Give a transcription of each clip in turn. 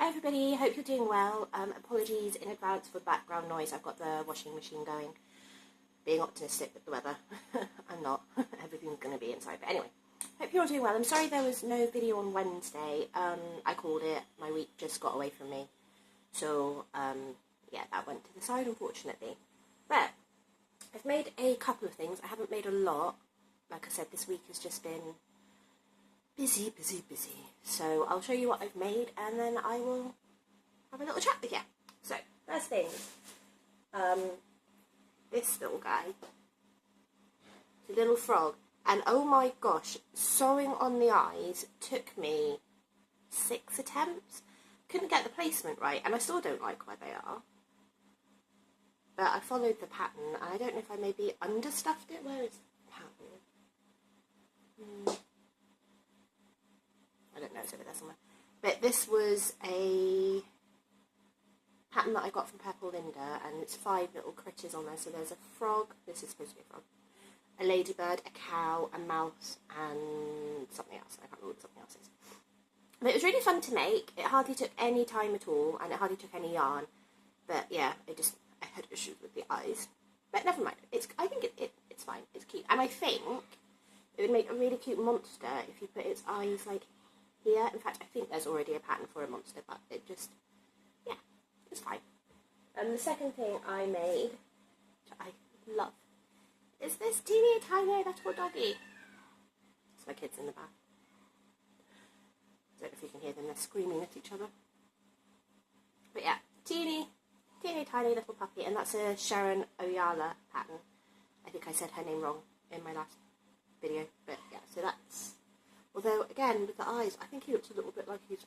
Hi everybody, hope you're doing well. Apologies in advance for the background noise. I've got the washing machine going. Being optimistic with the weather. I'm not. Everything's going to be inside. But anyway, hope you're all doing well. I'm sorry there was no video on Wednesday. I called it. My week just got away from me. So, yeah, that went to the side, unfortunately. But I've made a couple of things. I haven't made a lot. Like I said, this week has just been busy. So I'll show you what I've made and then I will have a little chat with you. So, first thing, this little guy, the little frog, and oh my gosh, sewing on the eyes took me 6 attempts. Couldn't get the placement right, and I still don't like where they are. But I followed the pattern, and I don't know if I maybe understuffed it. Where is the pattern? I don't know, it's over there somewhere. But this was a pattern that I got from Purple Linda, and it's 5 little critters on there. So there's a frog, this is supposed to be a frog, a ladybird, a cow, a mouse, and something else. I can't remember what something else is. But it was really fun to make. It hardly took any time at all, and it hardly took any yarn. But yeah, I had issues with the eyes. But never mind. I think it's fine. It's cute. And I think it would make a really cute monster if you put its eyes like here. In fact, I think there's already a pattern for a monster, but it just, yeah, it's fine. And the second thing I made, which I love, is this teeny tiny little doggy. It's my kids in the back. I don't know if you can hear them, they're screaming at each other. But yeah, teeny tiny little puppy, and that's a Sharon Oyala pattern. I think I said her name wrong in my last video, but yeah, so that's, although again with the eyes, I think he looks a little bit like he's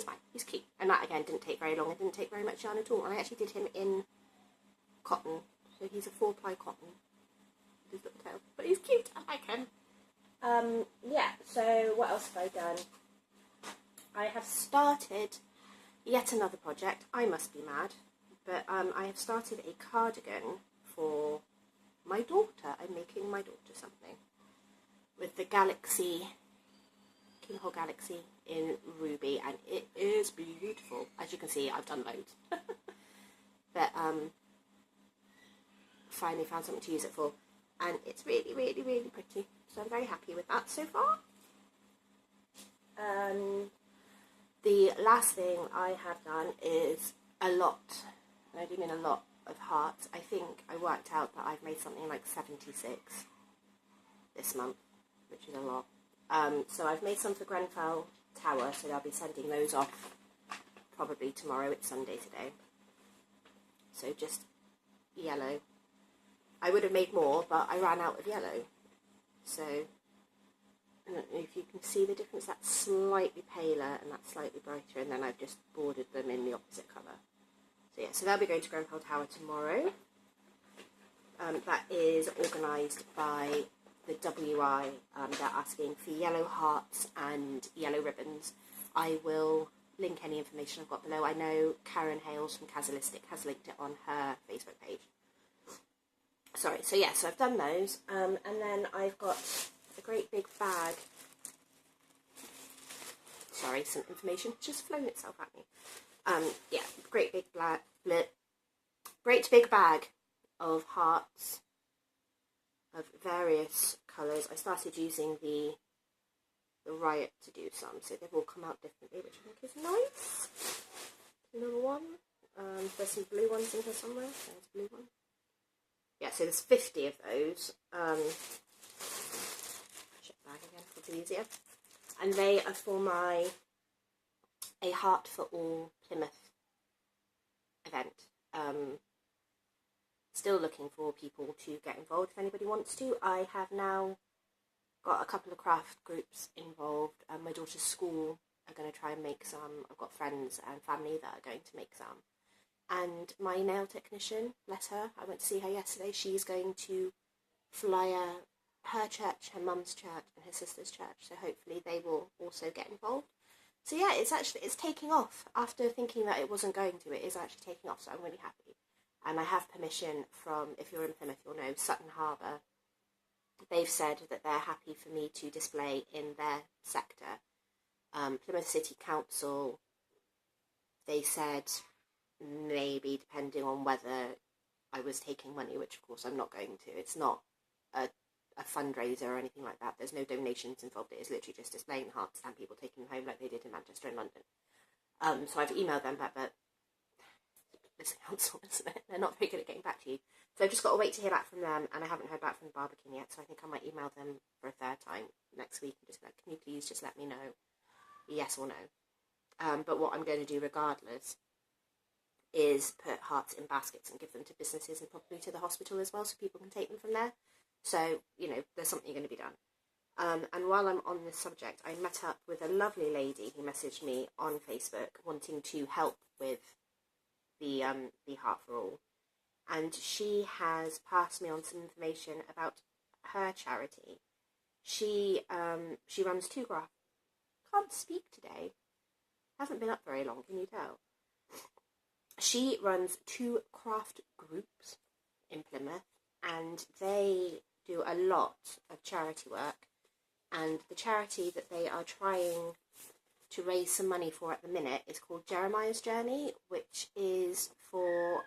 fine, he's cute. And that again didn't take very long, it didn't take very much yarn at all, and I actually did him in cotton, so he's a 4-ply cotton with his little tail, but he's cute, I like him. Yeah, so what else have I done? I have started yet another project. I must be mad, but I have started a cardigan for my daughter. I'm making my daughter something with the Galaxy, Keyhole Galaxy in Ruby, and it is beautiful. As you can see, I've done loads. But finally found something to use it for, and it's really pretty. So I'm very happy with that so far. The last thing I have done is a lot, and I do mean a lot, of hearts. I think I worked out that I've made something like 76 this month, which is a lot. So I've made some for Grenfell Tower, so they'll be sending those off probably tomorrow. It's Sunday today. So just yellow. I would have made more, but I ran out of yellow. So I don't know if you can see the difference. That's slightly paler and that's slightly brighter, and then I've just bordered them in the opposite colour. So yeah, so they'll be going to Grenfell Tower tomorrow. That is organised by the WI. They're asking for yellow hearts and yellow ribbons. I will link any information I've got below. I know Karen Hales from Casualistic has linked it on her Facebook page. Sorry, so yeah, so I've done those, and then I've got a great big bag. Sorry, some information just flown itself at me. Yeah, great big bag of hearts of various colours. I started using the Riot to do some, so they've all come out differently, which I think is nice. Another one. There's some blue ones in here somewhere. There's a blue one. Yeah, so there's 50 of those. Check bag again, it'll be easier. And they are for my A Heart for All Plymouth event. Still looking for people to get involved if anybody wants to. I have now got a couple of craft groups involved. My daughter's school are going to try and make some. I've got friends and family that are going to make some. And my nail technician, bless her, I went to see her yesterday, she's going to flyer her church, her mum's church and her sister's church, so hopefully they will also get involved. So yeah, it's taking off. After thinking that it wasn't going to, it is actually taking off, so I'm really happy. And I have permission from, if you're in Plymouth, you'll know, Sutton Harbour. They've said that they're happy for me to display in their sector Plymouth City Council, they said maybe depending on whether I was taking money, which of course I'm not going to. It's not a fundraiser or anything like that. There's no donations involved. It is literally just displaying the hearts and people taking them home like they did in Manchester and London. So I've emailed them back, but it's a council, isn't it? They're not very good at getting back to you. So I've just got to wait to hear back from them, and I haven't heard back from the Barbican yet, so I think I might email them for a third time next week and just be like, can you please just let me know yes or no? But what I'm going to do regardless is put hearts in baskets and give them to businesses and probably to the hospital as well, so people can take them from there. So, you know, there's something going to be done. And while I'm on this subject, I met up with a lovely lady who messaged me on Facebook wanting to help with the Heart for All. And she has passed me on some information about her charity. She runs two graphs. Can't speak today. Hasn't been up very long, can you tell? She runs two craft groups in Plymouth, and they do a lot of charity work. And the charity that they are trying to raise some money for at the minute is called Jeremiah's Journey, which is for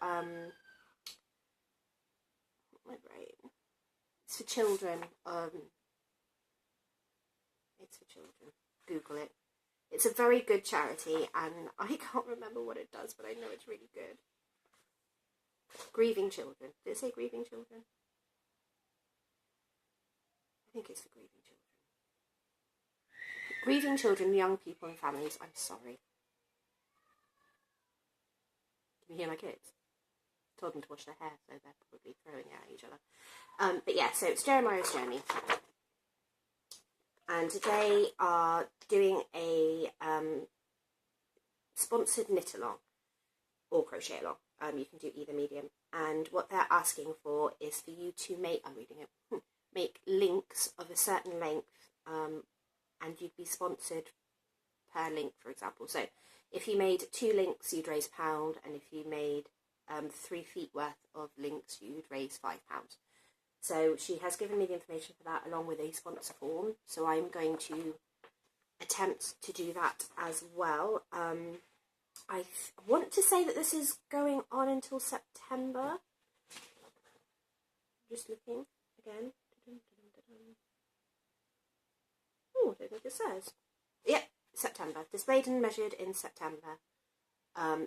it's for children. It's for children. Google it. It's a very good charity, and I can't remember what it does, but I know it's really good. Grieving children. Did it say grieving children? I think it's for grieving children. Grieving children, young people and families. I'm sorry. Can you hear my kids? I told them to wash their hair, so they're probably throwing it at each other. But yeah, so it's Jeremiah's Journey. And they are doing a sponsored knit along or crochet along. You can do either medium. And what they're asking for is for you to make, I'm reading it, make links of a certain length, and you'd be sponsored per link, for example. So if you made 2 links, you'd raise £1, and if you made 3 feet worth of links, you'd raise £5. So she has given me the information for that along with a sponsor form. So I'm going to attempt to do that as well. I want to say that this is going on until September. Just looking again. Oh, I don't think it says. Yep, September. Displayed and measured in September.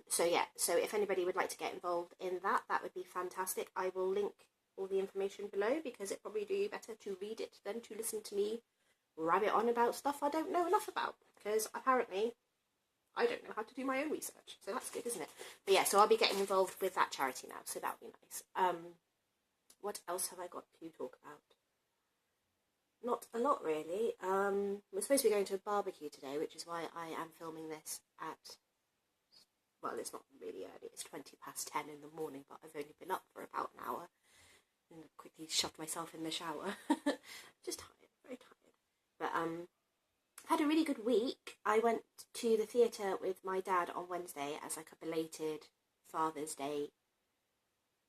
So yeah, so if anybody would like to get involved in that, that would be fantastic. I will link all the information below because it probably do you better to read it than to listen to me rabbit on about stuff I don't know enough about, because apparently I don't know how to do my own research, so that's good, isn't it? But yeah, so I'll be getting involved with that charity now, so that'll be nice. What else have I got to talk about? Not a lot, really. We're supposed to be going to a barbecue today, which is why I am filming this at, well, it's not really early, it's 20 past 10 in the morning, but I've only been up for about an hour, and quickly shoved myself in the shower. Just tired, very tired. But I've had a really good week. I went to the theatre with my dad on Wednesday as like a belated Father's Day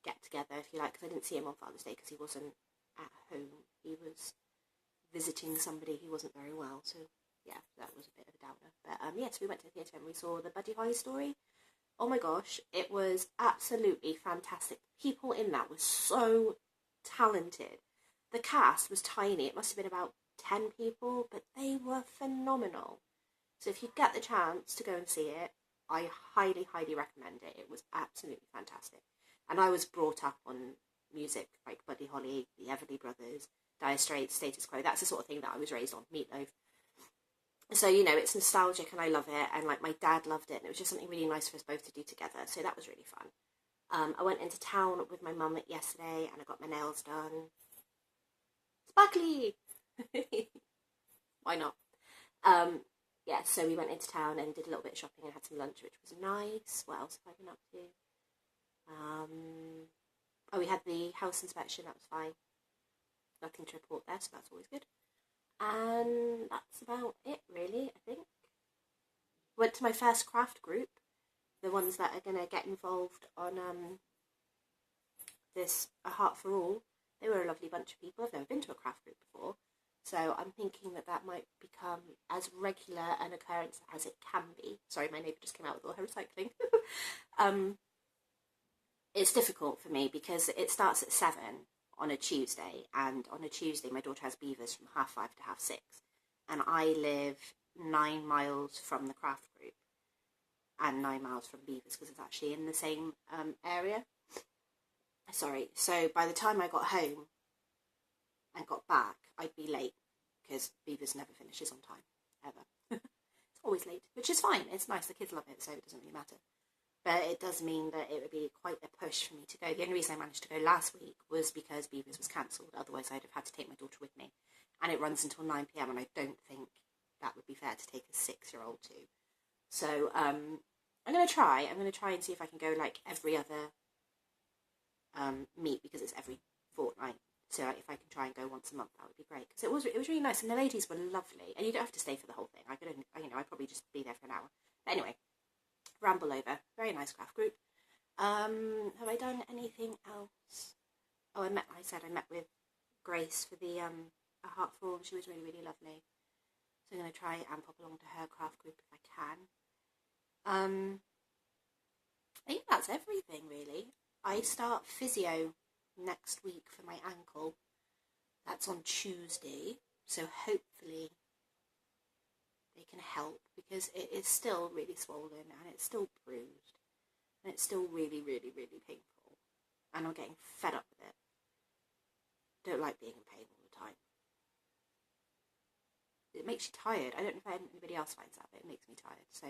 get-together, if you like, because I didn't see him on Father's Day because he wasn't at home. He was visiting somebody who wasn't very well, so yeah, that was a bit of a downer. But yes, we went to the theatre and we saw the Buddy Holly story. Oh my gosh, it was absolutely fantastic. People in that were so talented. The cast was tiny. It must have been about 10 people, but they were phenomenal. So if you get the chance to go and see it, I highly, highly recommend it. It was absolutely fantastic. And I was brought up on music like Buddy Holly, the Everly Brothers, Dire Straits, Status Quo. That's the sort of thing that I was raised on, Meatloaf. So, you know, it's nostalgic and I love it. And like my dad loved it. And it was just something really nice for us both to do together. So that was really fun. I went into town with my mum yesterday and I got my nails done. Sparkly! Why not? Yeah, so we went into town and did a little bit of shopping and had some lunch, which was nice. What else have I been up to? Oh, we had the house inspection, that was fine. Nothing to report there, so that's always good. And that's about it, really, I think. Went to my first craft group, the ones that are going to get involved on this A Heart for All. They were a lovely bunch of people. I've never been to a craft group before. So I'm thinking that that might become as regular an occurrence as it can be. Sorry, my neighbour just came out with all her recycling. It's difficult for me because it starts at 7 on a Tuesday, and on a Tuesday my daughter has beavers from 5:30 to 6:30, and I live 9 miles from the craft group and 9 miles from beavers because it's actually in the same area. Sorry, so by the time I got home and got back, I'd be late because beavers never finishes on time, ever. It's always late, which is fine. It's nice, the kids love it, so it doesn't really matter. But it does mean that it would be quite a push for me to go. The only reason I managed to go last week was because beavers was cancelled. Otherwise, I'd have had to take my daughter with me. And it runs until 9 p.m, and I don't think that would be fair to take a 6-year-old to. So I'm going to try. I'm going to try and see if I can go like every other meet, because it's every fortnight. So if I can try and go once a month, that would be great. Because it was really nice, and the ladies were lovely. And you don't have to stay for the whole thing. I could only, I'd probably just be there for an hour. But anyway, ramble over. Very nice craft group. Have I done anything else? Oh, I met with Grace for the a heart form. She was really, really lovely. So I'm going to try and pop along to her craft group if I can. I think that's everything, really. I start physio next week for my ankle. That's on Tuesday, so hopefully they can help, because it is still really swollen and it's still bruised and it's still really, really, really painful, and I'm getting fed up with it. Don't like being in pain all the time. It makes you tired. I don't know if anybody else finds that, but it makes me tired. So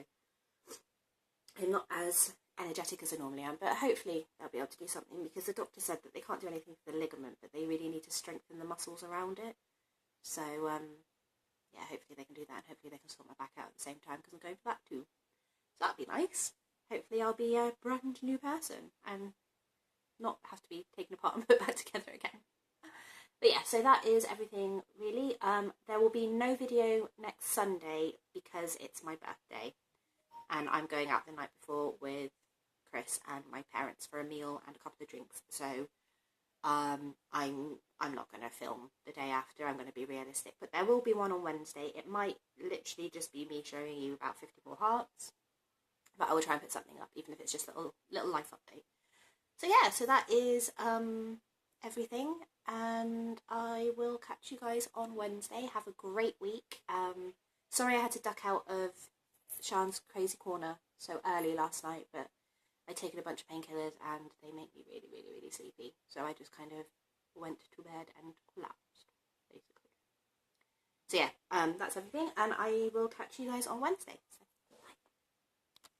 I'm not as energetic as I normally am, but hopefully they'll be able to do something, because the doctor said that they can't do anything for the ligament, but they really need to strengthen the muscles around it. So yeah, hopefully they can do that, and hopefully they can sort my back out at the same time, because I'm going for that too. So that'd be nice. Hopefully I'll be a brand new person and not have to be taken apart and put back together again. But yeah, so that is everything really. There will be no video next Sunday because it's my birthday, and I'm going out the night before with Chris and my parents for a meal and a couple of drinks. So I'm not going to film the day after. I'm going to be realistic, but there will be one on Wednesday. It might literally just be me showing you about 50 more hearts, but I will try and put something up, even if it's just a little life update. So yeah, so that is everything, and I will catch you guys on Wednesday. Have a great week. Sorry I had to duck out of Sean's crazy corner so early last night, but I'd taken a bunch of painkillers and they make me really, really, really sleepy. So I just kind of went to bed and collapsed, basically. So yeah, that's everything, and I will catch you guys on Wednesday.